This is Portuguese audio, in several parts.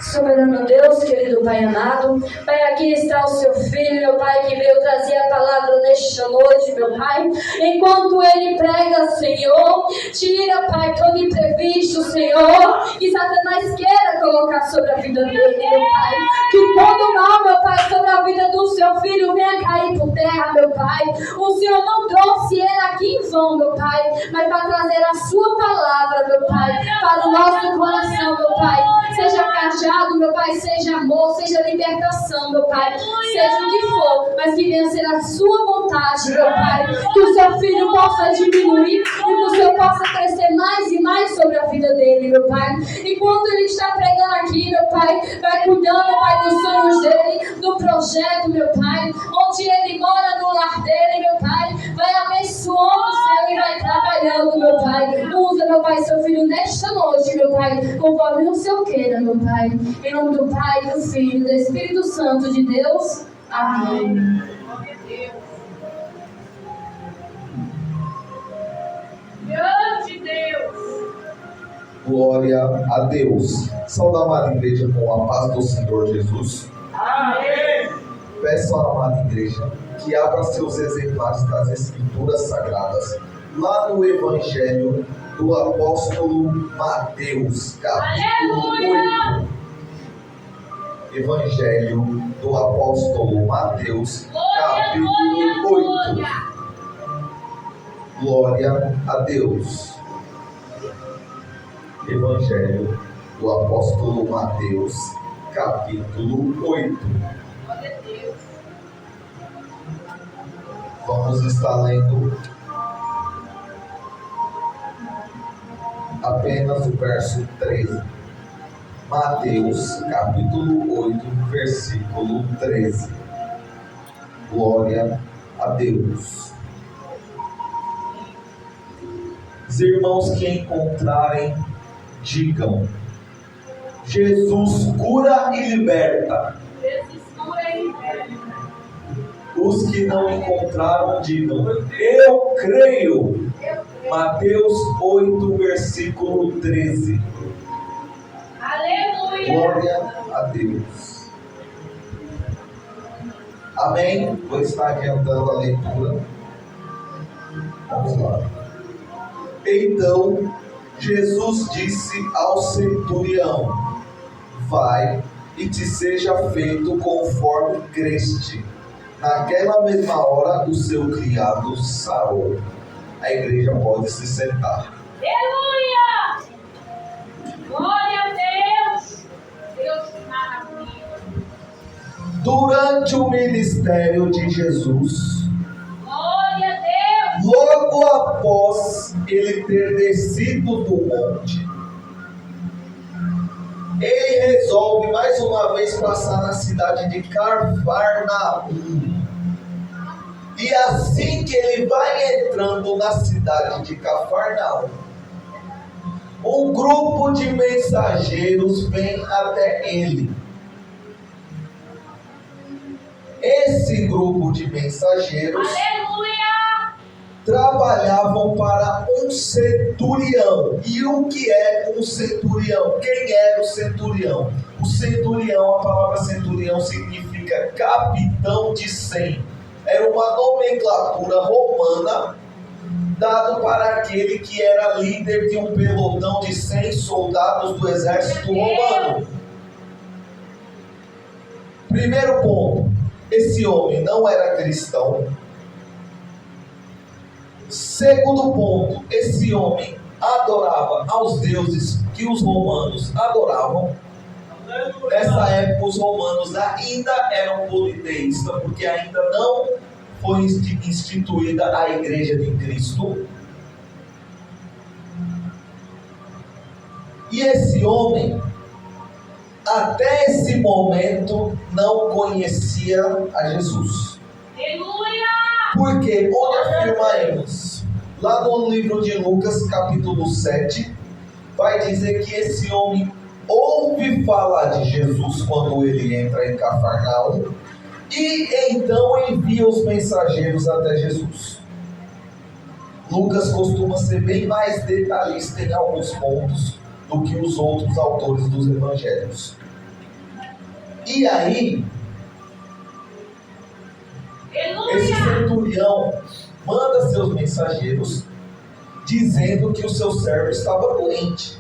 Soberano Deus, querido Pai amado, Pai, aqui está o seu filho, meu Pai, que veio trazer a palavra nesta noite, meu Pai. Enquanto ele prega, Senhor, tira, Pai, todo imprevisto, Senhor, que Satanás queira colocar sobre a vida dele, meu Pai. Que todo mal, meu Pai, sobre a vida do seu filho venha cair por terra, meu Pai. O Senhor não trouxe ele aqui em vão, meu Pai, mas para trazer a sua palavra, meu Pai, para o nosso coração, meu Pai. Seja cajado, meu Pai, seja amor, seja libertação, meu Pai, seja o que for, mas que venha ser a sua vontade, meu Pai, que o seu filho possa diminuir e que o Senhor possa crescer mais e mais sobre a vida dele, meu Pai. E quando ele está pregando aqui, meu Pai, vai cuidando, meu Pai, dos sonhos dele, do projeto, meu Pai, onde ele mora, no lar dele, meu Pai, vai abençoando o Senhor e vai trabalhando, meu Pai. Usa, meu Pai, seu filho nesta noite, meu Pai, conforme o Senhor queira, meu Pai. Em nome do Pai, do Filho e do Espírito Santo de Deus. Amém. Grande Deus. Glória a Deus. Saúde a amada igreja com a paz do Senhor Jesus. Amém. Peço à amada igreja que abra seus exemplares das Escrituras Sagradas lá no Evangelho do Apóstolo Mateus, capítulo 8. Evangelho do Apóstolo Mateus, capítulo 8. Glória a Deus. Evangelho do Apóstolo Mateus, capítulo 8. Vamos estar lendo apenas o verso 13. Mateus, capítulo 8, versículo 13. Glória a Deus. Os irmãos que encontrarem, digam: Jesus cura e liberta. Jesus cura e liberta. Os que não encontraram, digam: eu creio. Mateus 8, versículo 13. Aleluia. Glória a Deus. Amém? Vou estar adiantando a leitura. Vamos lá. Então, Jesus disse ao centurião: vai e te seja feito conforme creste. Naquela mesma hora, o seu criado sarou. A igreja pode se sentar. Aleluia. Glória a Deus. Deus que maravilha. Durante o ministério de Jesus, Glória a Deus. logo após ele ter descido do monte, ele resolve mais uma vez passar na cidade de Cafarnaum. E assim que ele vai entrando na cidade de Cafarnaum, um grupo de mensageiros vem até ele. Esse grupo de mensageiros Aleluia. trabalhavam para um centurião. E o que é um centurião? Quem era o centurião? O centurião, a palavra centurião significa capitão de 100. Era uma nomenclatura romana dado para aquele que era líder de um pelotão de 100 soldados do exército romano. Primeiro ponto: esse homem não era cristão. Segundo ponto: esse homem adorava aos deuses que os romanos adoravam. Nessa época os romanos ainda eram politeístas, porque ainda não foi instituída a igreja de Cristo. E esse homem, até esse momento, não conhecia a Jesus. Aleluia. Porque onde afirmaremos? Lá no livro de Lucas, capítulo 7, vai dizer que esse homem ouve falar de Jesus quando ele entra em Cafarnaum e então envia os mensageiros até Jesus. Lucas costuma ser bem mais detalhista em alguns pontos do que os outros autores dos evangelhos. E aí, esse Aleluia. centurião manda seus mensageiros dizendo que o seu servo estava doente.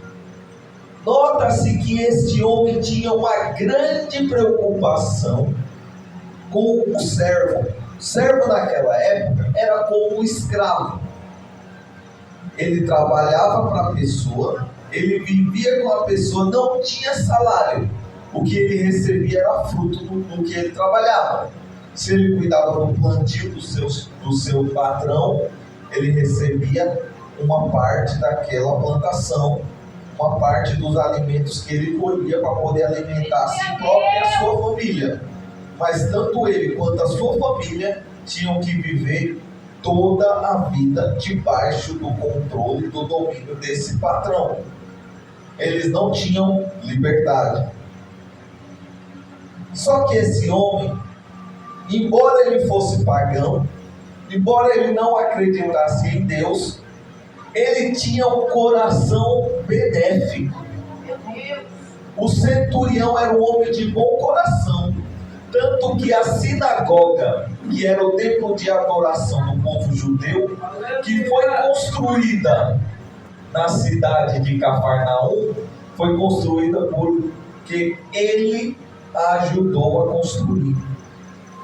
Nota-se que este homem tinha uma grande preocupação com o servo. O servo naquela época era como um escravo. Ele trabalhava para a pessoa, ele vivia com a pessoa, não tinha salário. O que ele recebia era fruto do que ele trabalhava. Se ele cuidava do plantio do seu patrão, ele recebia uma parte daquela plantação, uma parte dos alimentos que ele colhia para poder alimentar a si próprio e a sua família. Mas tanto ele quanto a sua família tinham que viver toda a vida debaixo do controle, do domínio desse patrão. Eles não tinham liberdade. Só que esse homem, embora ele fosse pagão, embora ele não acreditasse em Deus, ele tinha um coração benéfico. O centurião era um homem de bom coração, tanto que a sinagoga, que era o templo de adoração do povo judeu, que foi construída na cidade de Cafarnaum, foi construída porque ele ajudou a construir,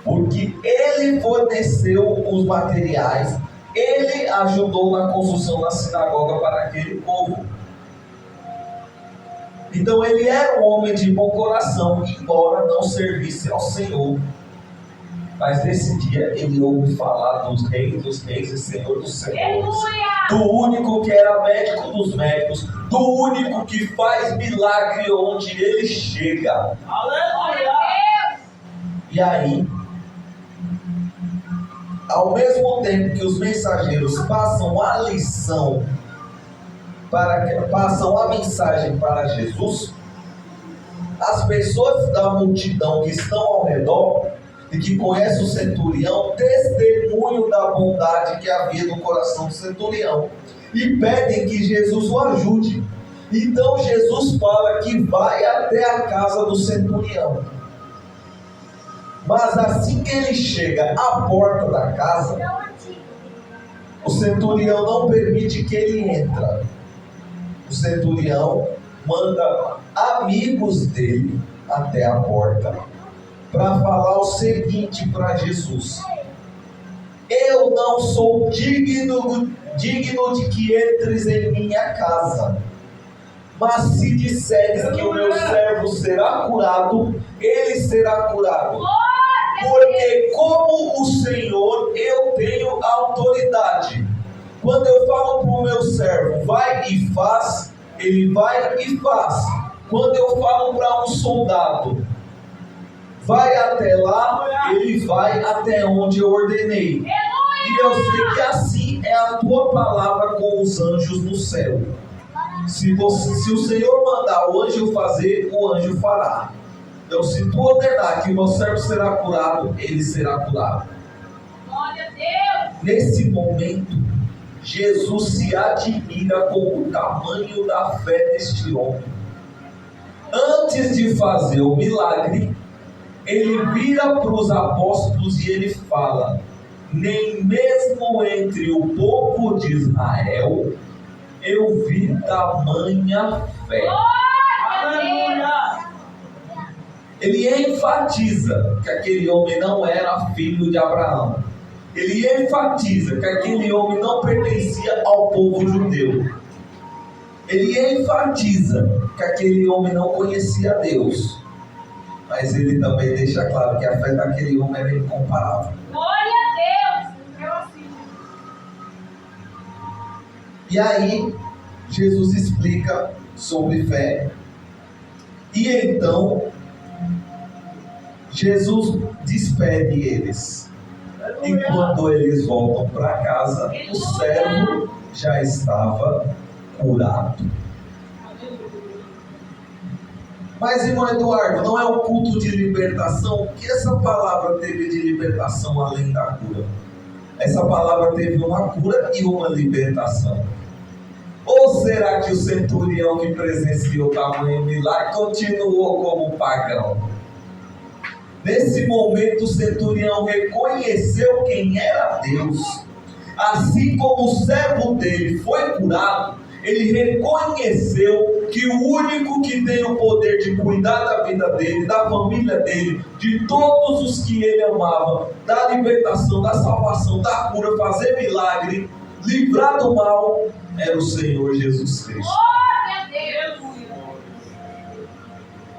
porque ele forneceu os materiais, ele ajudou na construção da sinagoga para aquele povo. Então ele era um homem de bom coração, embora não servisse ao Senhor. Mas nesse dia ele ouve falar dos reis e Senhor dos senhores, do único que era médico dos médicos, do único que faz milagre onde ele chega. Aleluia. E aí, ao mesmo tempo que os mensageiros passam a lição, passam a mensagem para Jesus, as pessoas da multidão que estão ao redor e que conhecem o centurião testemunham da bondade que havia no coração do centurião e pedem que Jesus o ajude. Então Jesus fala que vai até a casa do centurião. Mas assim que ele chega à porta da casa, o centurião não permite que ele entre. O centurião manda amigos dele até a porta para falar o seguinte para Jesus: eu não sou digno de que entres em minha casa, mas se disseres que o meu servo será curado, ele será curado. Porque como o Senhor, eu tenho autoridade. Quando eu falo para o meu servo, vai e faz, ele vai e faz. Quando eu falo para um soldado, vai até lá, ele vai até onde eu ordenei. E eu sei que assim é a tua palavra com os anjos no céu. Se o Senhor mandar o anjo fazer, o anjo fará. Então, se tu ordenar que o meu servo será curado, ele será curado. Glória a Deus. Nesse momento, Jesus se admira com o tamanho da fé deste homem. Antes de fazer o milagre, ele vira para os apóstolos e ele fala: nem mesmo entre o povo de Israel eu vi tamanha fé. Aleluia. Ele enfatiza que aquele homem não era filho de Abraão. Ele enfatiza que aquele homem não pertencia ao povo judeu. Ele enfatiza que aquele homem não conhecia Deus. Mas ele também deixa claro que a fé daquele homem era incomparável. Glória a Deus. E aí, Jesus explica sobre fé. E então, Jesus despede eles. E quando eles voltam para casa, o servo já estava curado. Mas, irmão Eduardo, não é um culto de libertação? O que essa palavra teve de libertação além da cura? Essa palavra teve uma cura e uma libertação. Ou será que o centurião que presenciou o tamanho milagre continuou como pagão? Nesse momento, o centurião reconheceu quem era Deus. Assim como o servo dele foi curado, ele reconheceu que o único que tem o poder de cuidar da vida dele, da família dele, de todos os que ele amava, da libertação, da salvação, da cura, fazer milagre, livrar do mal, era o Senhor Jesus Cristo.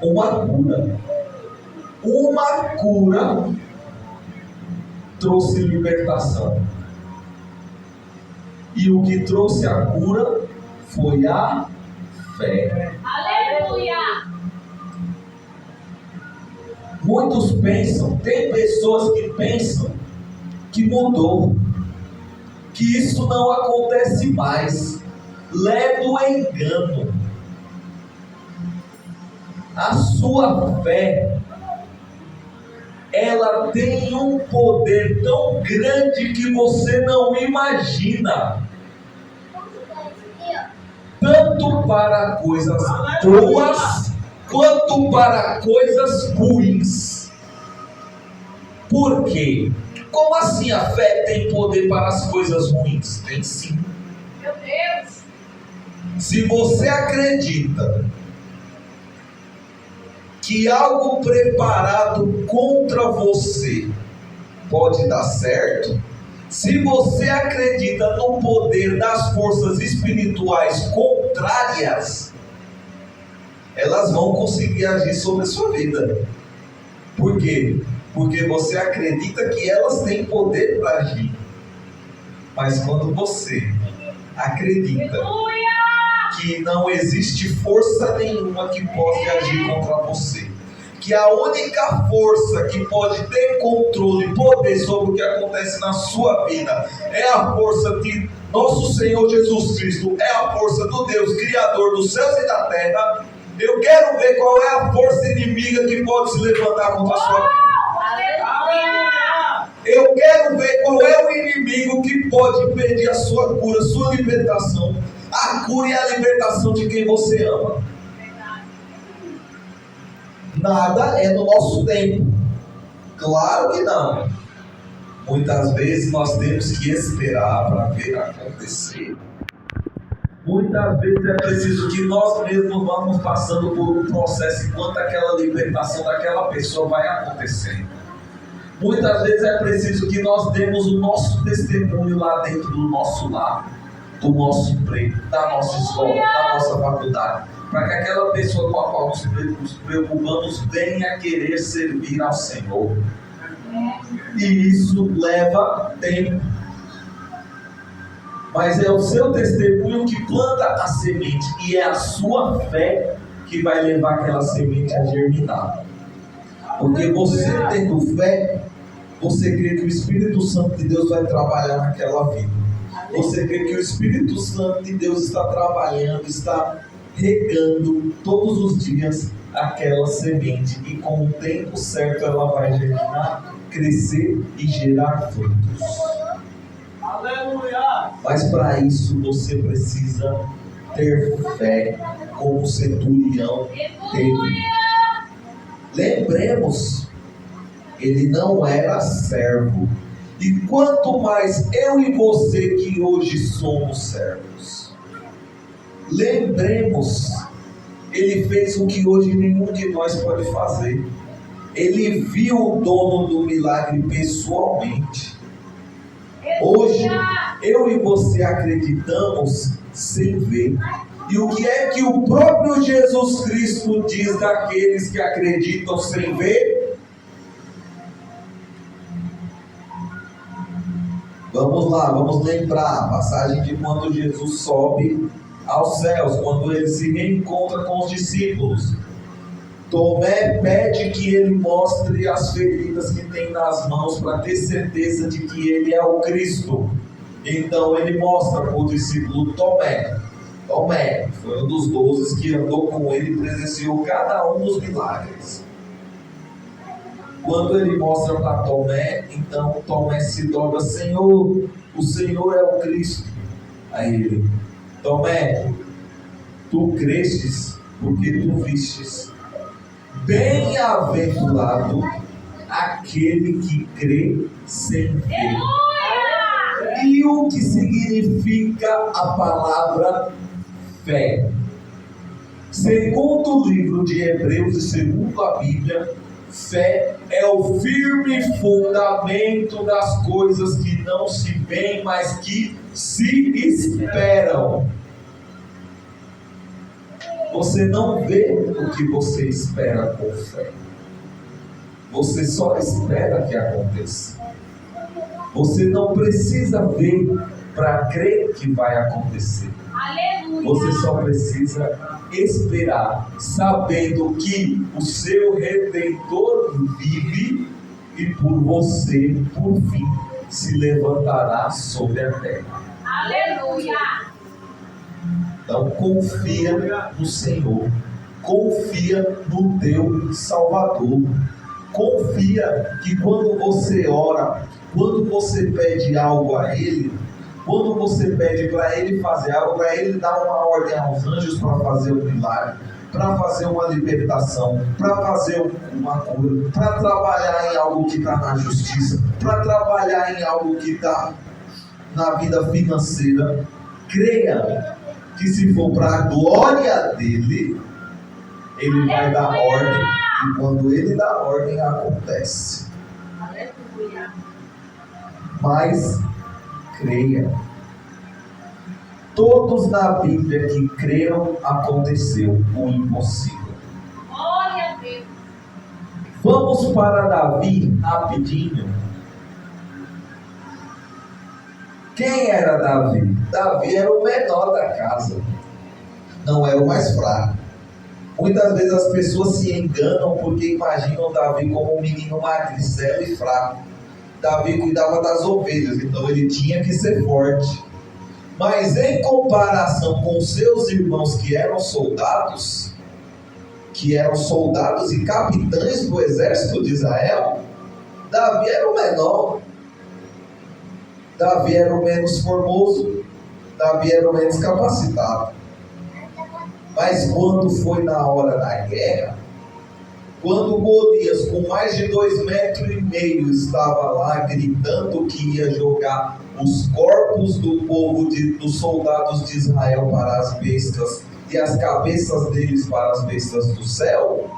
Uma cura trouxe libertação. E o que trouxe a cura foi a fé. Aleluia! Muitos pensam, tem pessoas que pensam que mudou, que isso não acontece mais. Leva o engano. A sua fé, ela tem um poder tão grande que você não imagina. Tanto para coisas boas, quanto para coisas ruins. Por quê? Como assim a fé tem poder para as coisas ruins? Tem sim. Meu Deus! Se você acredita que algo preparado contra você pode dar certo, se você acredita no poder das forças espirituais contrárias, elas vão conseguir agir sobre a sua vida. Por quê? Porque você acredita que elas têm poder para agir. Mas quando você acredita que não existe força nenhuma que possa agir contra você, que a única força que pode ter controle e poder sobre o que acontece na sua vida é a força de nosso Senhor Jesus Cristo, é a força do Deus Criador dos céus e da terra, eu quero ver qual é a força inimiga que pode se levantar contra a sua vida. Eu quero ver qual é o inimigo que pode impedir a sua cura, a sua libertação, a cura e a libertação de quem você ama. Nada é no nosso tempo. Claro que não. Muitas vezes nós temos que esperar para ver acontecer. Muitas vezes é preciso que nós mesmos vamos passando por um processo enquanto aquela libertação daquela pessoa vai acontecendo. Muitas vezes é preciso que nós demos o nosso testemunho lá dentro do nosso lar, do nosso emprego, da nossa escola, da nossa faculdade, para que aquela pessoa com a qual nos preocupamos venha querer servir ao Senhor. E isso leva tempo. Mas é o seu testemunho que planta a semente, e é a sua fé que vai levar aquela semente a germinar. Porque você tendo fé, você crê que o Espírito Santo de Deus vai trabalhar naquela vida. Você crê que o Espírito Santo de Deus está trabalhando, está regando todos os dias aquela semente, e com o tempo certo ela vai germinar, crescer e gerar frutos. Aleluia! Mas para isso você precisa ter fé, como o centurião teve. Lembremos, ele não era servo. E quanto mais eu e você que hoje somos servos. Lembremos, ele fez o que hoje nenhum de nós pode fazer. Ele viu o dono do milagre pessoalmente. Hoje, eu e você acreditamos sem ver. E o que é que o próprio Jesus Cristo diz daqueles que acreditam sem ver? Vamos lá, vamos lembrar a passagem de quando Jesus sobe aos céus, quando ele se reencontra com os discípulos. Tomé pede que ele mostre as feridas que tem nas mãos para ter certeza de que ele é o Cristo. Então ele mostra para o discípulo Tomé. Tomé foi um dos 12 que andou com ele e presenciou cada um dos milagres. Quando ele mostra para Tomé, então Tomé se dobra: Senhor, o Senhor é o Cristo. Aí ele: Tomé, tu crestes porque tu vistes. Bem-aventurado aquele que crê sem ver. E o que significa a palavra fé? Segundo o livro de Hebreus e segundo a Bíblia, fé é o firme fundamento das coisas que não se veem, mas que se esperam. Você não vê o que você espera com fé. Você só espera que aconteça. Você não precisa ver para crer que vai acontecer. Aleluia. Você só precisa esperar, sabendo que o seu Redentor vive e por você, por fim, se levantará sobre a terra. Aleluia. Então confia no Senhor, confia no teu Salvador, confia que quando você ora, quando você pede algo a Ele, quando você pede para Ele fazer algo, para Ele dar uma ordem aos anjos para fazer um milagre, para fazer uma libertação, para fazer uma cura, para trabalhar em algo que está na justiça, para trabalhar em algo que está na vida financeira, creia que se for para a glória dele, Ele vai dar ordem, e quando Ele dá ordem, acontece. Aleluia. Mas creia. Todos na Bíblia que creram, aconteceu o impossível. Glória a Deus. Vamos para Davi rapidinho. Quem era Davi? Davi era o menor da casa, não era o mais fraco. Muitas vezes as pessoas se enganam porque imaginam Davi como um menino magricelo e fraco. Davi cuidava das ovelhas, então ele tinha que ser forte. Mas em comparação com seus irmãos que eram soldados e capitães do exército de Israel, Davi era o menor. Davi era o menos formoso, Davi era o menos capacitado. Mas quando foi na hora da guerra, quando Golias, com mais de 2,5 metros, estava lá gritando que ia jogar os corpos do povo, dos soldados de Israel para as bestas e as cabeças deles para as bestas do céu,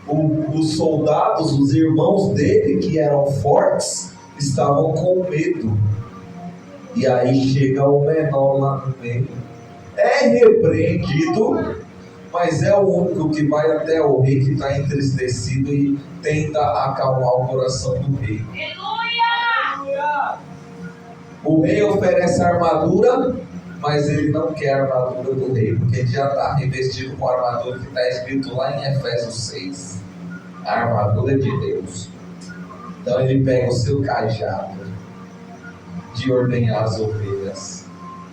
os soldados, os irmãos dele que eram fortes, estavam com medo. E aí chega o menor lá no meio, é repreendido, mas é o único que vai até o rei que está entristecido e tenta acalmar o coração do rei. Aleluia. O rei oferece a armadura, mas ele não quer a armadura do rei, porque ele já está revestido com a armadura que está escrito lá em Efésios 6. A armadura de Deus. Então ele pega o seu cajado de ordenhar as ovelhas,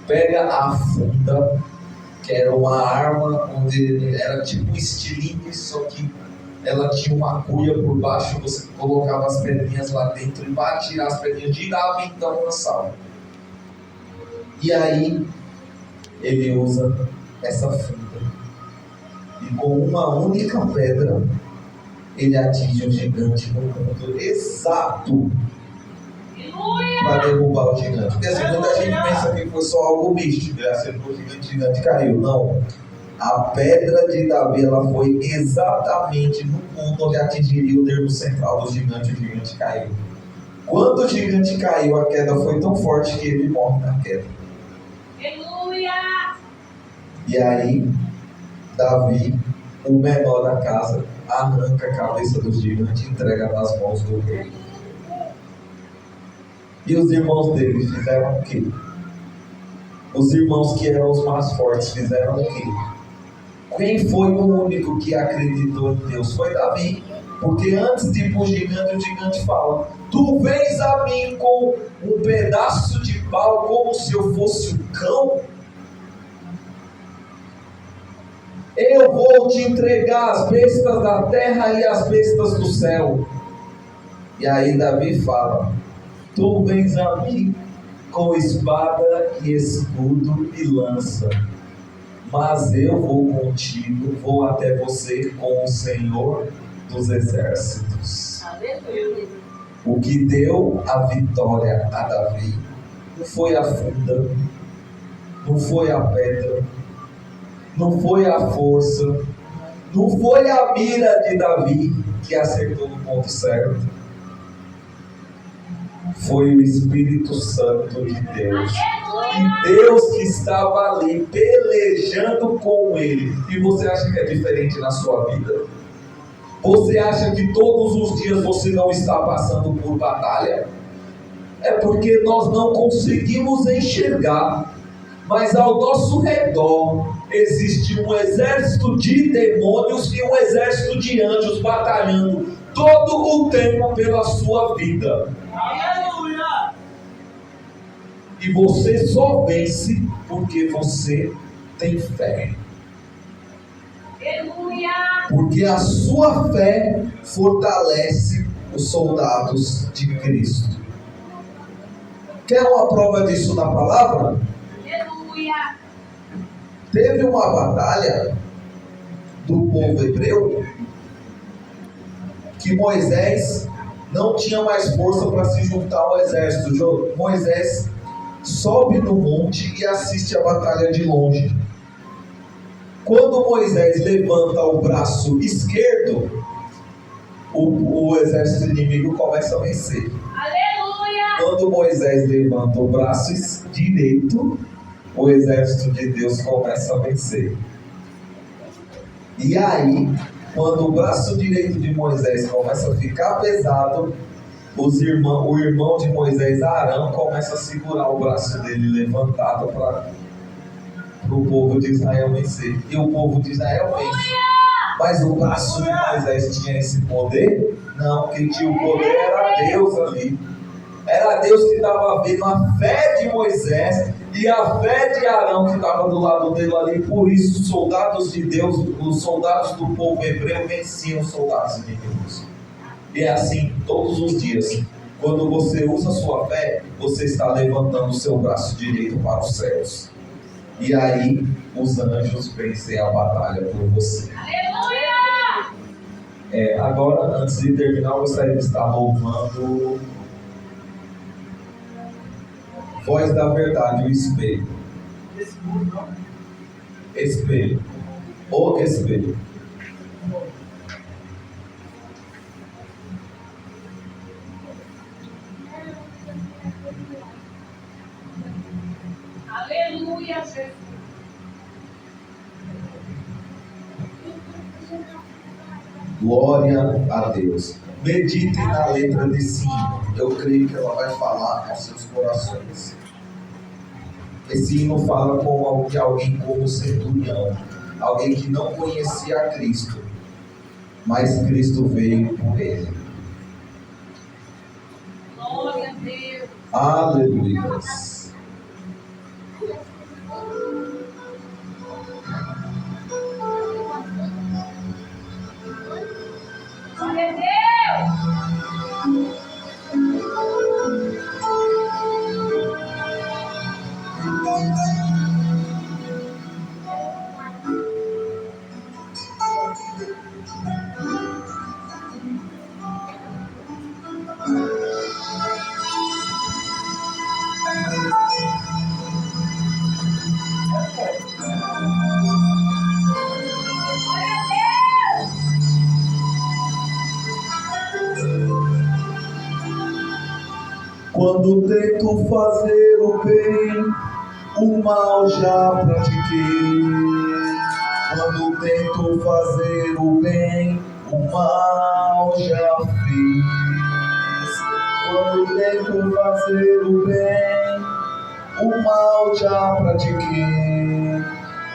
pega a funda, que era uma arma onde era tipo um estilingue, só que ela tinha uma cuia por baixo, você colocava as pedrinhas lá dentro e para tirar as pedrinhas girava então na sala. E aí ele usa essa funda e com uma única pedra ele atinge o gigante no ponto exato para derrubar o gigante. Porque assim, muita gente pensa que foi só algo místico, acertou o gigante caiu. Não. A pedra de Davi, ela foi exatamente no ponto onde atingiria o nervo central do gigante, o gigante caiu. Quando o gigante caiu, a queda foi tão forte que ele morre na queda. Aleluia! E aí, Davi, o menor da casa, arranca a cabeça do gigante e entrega nas mãos do rei. E os irmãos dele fizeram o quê? Os irmãos que eram os mais fortes fizeram o quê? Quem foi o único que acreditou em Deus? Foi Davi. Porque antes de ir para o gigante fala: tu vens a mim com um pedaço de pau como se eu fosse um cão? Eu vou te entregar as bestas da terra e as bestas do céu. E aí Davi fala: tu vens a mim com espada e escudo e lança, mas eu vou contigo, vou até você com o Senhor dos exércitos. Aleluia. O que deu a vitória a Davi não foi a funda, não foi a pedra, não foi a força, não foi a mira de Davi que acertou no ponto certo. Foi o Espírito Santo de Deus. E Deus que estava ali pelejando com ele. E você acha que é diferente na sua vida? Você acha que todos os dias você não está passando por batalha? É porque nós não conseguimos enxergar. Mas ao nosso redor existe um exército de demônios e um exército de anjos batalhando todo o tempo pela sua vida. Aleluia. E você só vence porque você tem fé. Aleluia. Porque a sua fé fortalece os soldados de Cristo. Quer uma prova disso na palavra? Aleluia. Teve uma batalha do povo hebreu que Moisés não tinha mais força para se juntar ao exército. Moisés sobe no monte e assiste a batalha de longe. Quando Moisés levanta o braço esquerdo, o exército inimigo começa a vencer. Aleluia. Quando Moisés levanta o braço direito, o exército de Deus começa a vencer. E aí, quando o braço direito de Moisés começa a ficar pesado, o irmão de Moisés, Arão, começa a segurar o braço dele levantado para o povo de Israel vencer. E o povo de Israel vence. Mas o braço de Moisés tinha esse poder? Não, quem tinha o poder era Deus ali. Era Deus que estava vendo a fé de Moisés e a fé de Arão que estava do lado dele ali. Por isso os soldados de Deus, os soldados do povo hebreu venciam os soldados inimigos. E é assim todos os dias. Quando você usa a sua fé, você está levantando o seu braço direito para os céus. E aí os anjos vencem a batalha por você. Aleluia. Agora, antes de terminar, eu gostaria de estar louvando Voz da Verdade, o espelho. Espelho. O espelho. Aleluia, Jesus. Glória a Deus. Meditem na letra de cima. Eu creio que ela vai falar aos seus corações. Esse hino fala como alguém como centurião, alguém que não conhecia Cristo, mas Cristo veio por ele. Glória a Deus. Aleluia. Glória a Deus. Quando tento fazer o bem, o mal já pratiquei. Quando tento fazer o bem, o mal já fiz. Quando tento fazer o bem, o mal já pratiquei.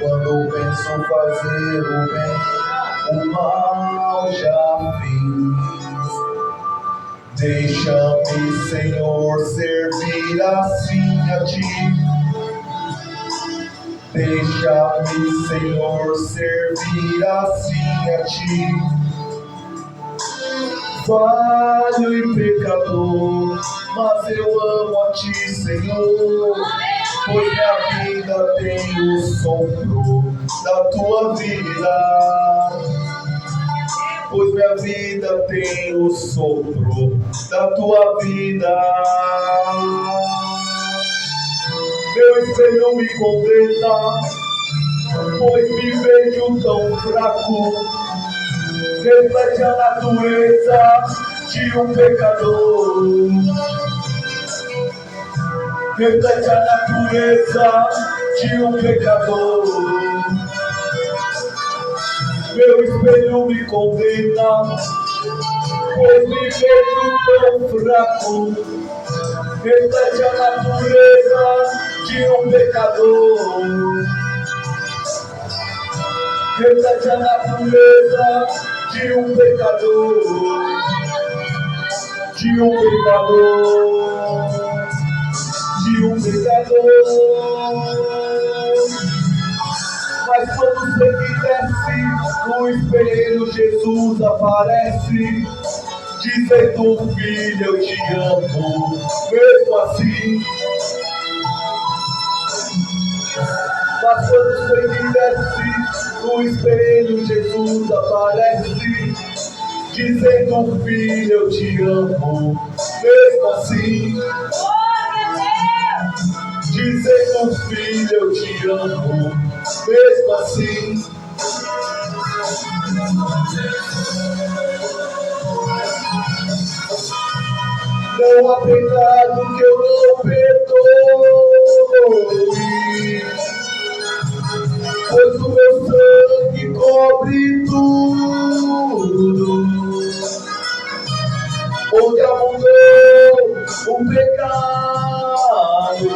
Quando penso fazer o bem, o mal já fiz. Deixa-me, Senhor, servir assim a Ti. Deixa-me, Senhor, servir assim a Ti. Falho e pecador, mas eu amo a Ti, Senhor, pois minha vida tem o sopro da Tua vida. Pois sobre a vida tem o sopro da tua vida. Meu espelho me condena, pois me vejo tão fraco. Reflete a natureza de um pecador. Reflete a natureza de um pecador. Meu espelho me condena, pois me vejo tão fraco. Reflete a natureza de um pecador. Reflete a natureza de um pecador. De um pecador. De um pecador. Mas quando você me desce no espelho, Jesus aparece, dizendo: filho, eu te amo, mesmo assim. Mas quando você me desce no espelho, Jesus aparece, dizendo: filho, eu te amo, mesmo assim. Dizendo: filho, eu te amo, mesmo assim. Não há pecado que eu não perdoe, pois o meu sangue cobre tudo. Onde abundou o pecado,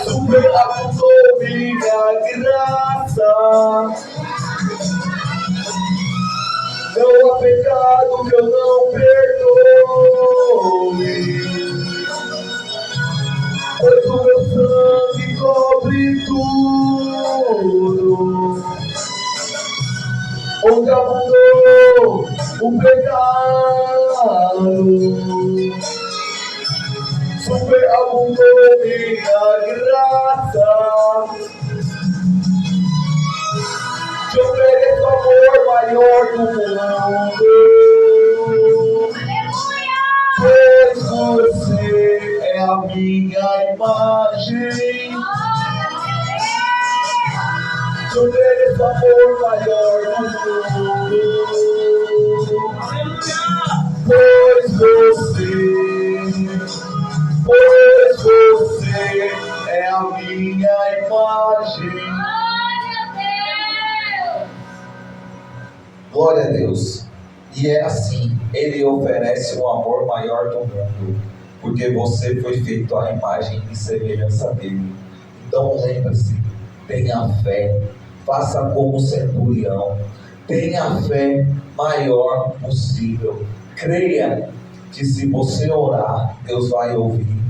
superabundou minha graça. Não há pecado que eu não perdoe, pois o meu sangue cobre tudo. Onde abundou o pecado, superabundou minha graça. Te ofereço amor maior do mundo, pois você é a minha imagem. Te ofereço amor maior do mundo, pois você é a minha imagem. Glória a Deus. E é assim, Ele oferece um amor maior do mundo, porque você foi feito à imagem e semelhança dele. Então lembre-se, tenha fé, faça como o centurião, tenha a fé maior possível. Creia que se você orar, Deus vai ouvir,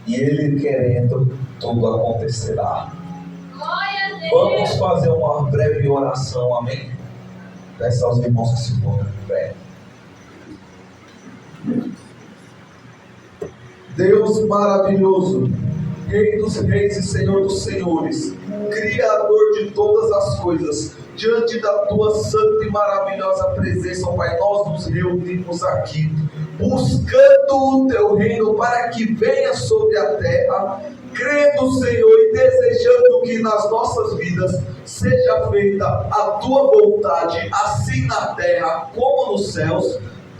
e Ele querendo, tudo acontecerá. Vamos fazer uma breve oração, amém? Peça aos irmãos que se ponham de pé. Deus maravilhoso, Rei dos reis e Senhor dos senhores, Criador de todas as coisas, diante da tua santa e maravilhosa presença, Pai, nós nos reunimos aqui, buscando o teu reino para que venha sobre a terra, crendo, Senhor, e desejando que nas nossas vidas seja feita a tua vontade, assim na terra como nos céus.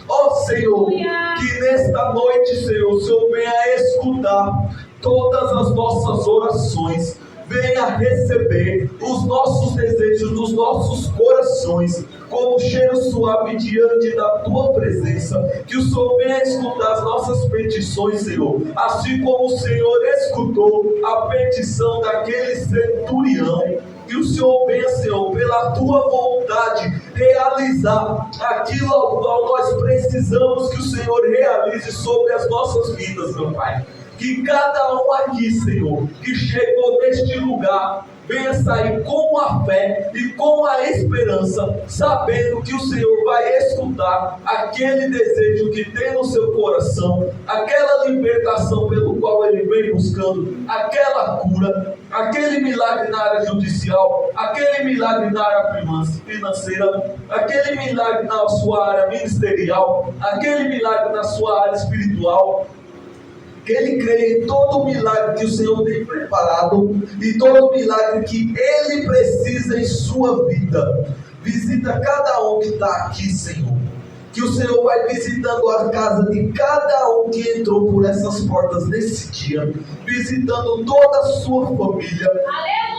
Ó Senhor, que nesta noite, Senhor, o Senhor venha escutar todas as nossas orações, venha receber os nossos desejos dos nossos corações, como cheiro suave diante da tua presença, que o Senhor venha escutar as nossas petições, Senhor, assim como o Senhor escutou a petição daquele centurião. Que o Senhor venha, Senhor, pela tua vontade, realizar aquilo ao qual nós precisamos que o Senhor realize sobre as nossas vidas, meu Pai. Que cada um aqui, Senhor, que chegou neste lugar, venha sair com a fé e com a esperança, sabendo que o Senhor vai escutar aquele desejo que tem no seu coração, aquela libertação pelo qual ele vem buscando, aquela cura, aquele milagre na área judicial, aquele milagre na área financeira, aquele milagre na sua área ministerial, aquele milagre na sua área espiritual. Que ele creia em todo o milagre que o Senhor tem preparado e todo o milagre que ele precisa em sua vida. Visita cada um que está aqui, Senhor. Que o Senhor vai visitando a casa de cada um que entrou por essas portas nesse dia, visitando toda a sua família,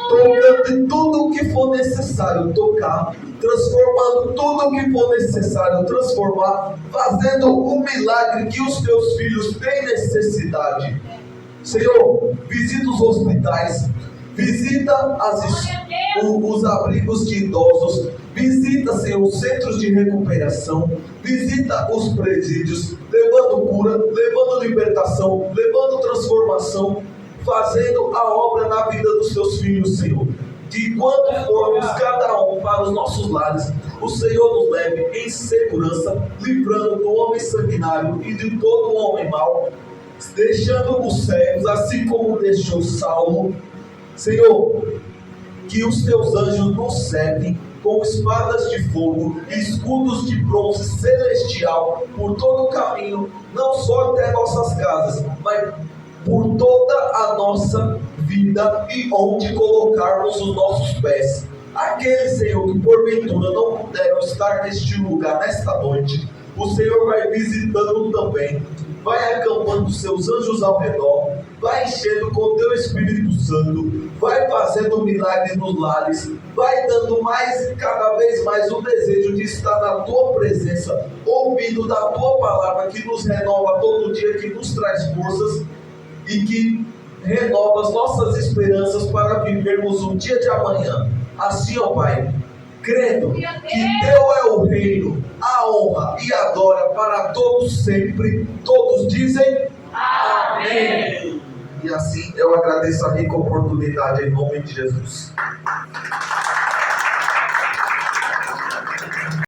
tocando em tudo o que for necessário tocar, transformando tudo o que for necessário transformar, fazendo o milagre que os teus filhos têm necessidade. Senhor, visita os hospitais, visita os abrigos de idosos, visita, Senhor, os centros de recuperação, visita os presídios, levando cura, levando libertação, levando transformação, fazendo a obra na vida dos seus filhos, Senhor. Que quando formos cada um para os nossos lares, o Senhor nos leve em segurança, livrando do homem sanguinário e de todo o homem mau, deixando os cegos, assim como deixou Saulo. Senhor, que os teus anjos nos cerquem com espadas de fogo e escudos de bronze celestial por todo o caminho, não só até nossas casas, mas por toda a nossa vida e onde colocarmos os nossos pés. Aqueles, Senhor, que porventura não puderam estar neste lugar nesta noite, o Senhor vai visitando também, vai acampando seus anjos ao redor, vai enchendo com o teu Espírito Santo, vai fazendo milagres nos lares, vai dando cada vez mais o desejo de estar na tua presença, ouvindo da tua palavra que nos renova todo dia, que nos traz forças e que renova as nossas esperanças para vivermos o dia de amanhã. Assim, ó Pai, crendo que teu é o reino, a honra e a glória para todos sempre. Todos dizem amém. E assim eu agradeço a rica oportunidade em nome de Jesus.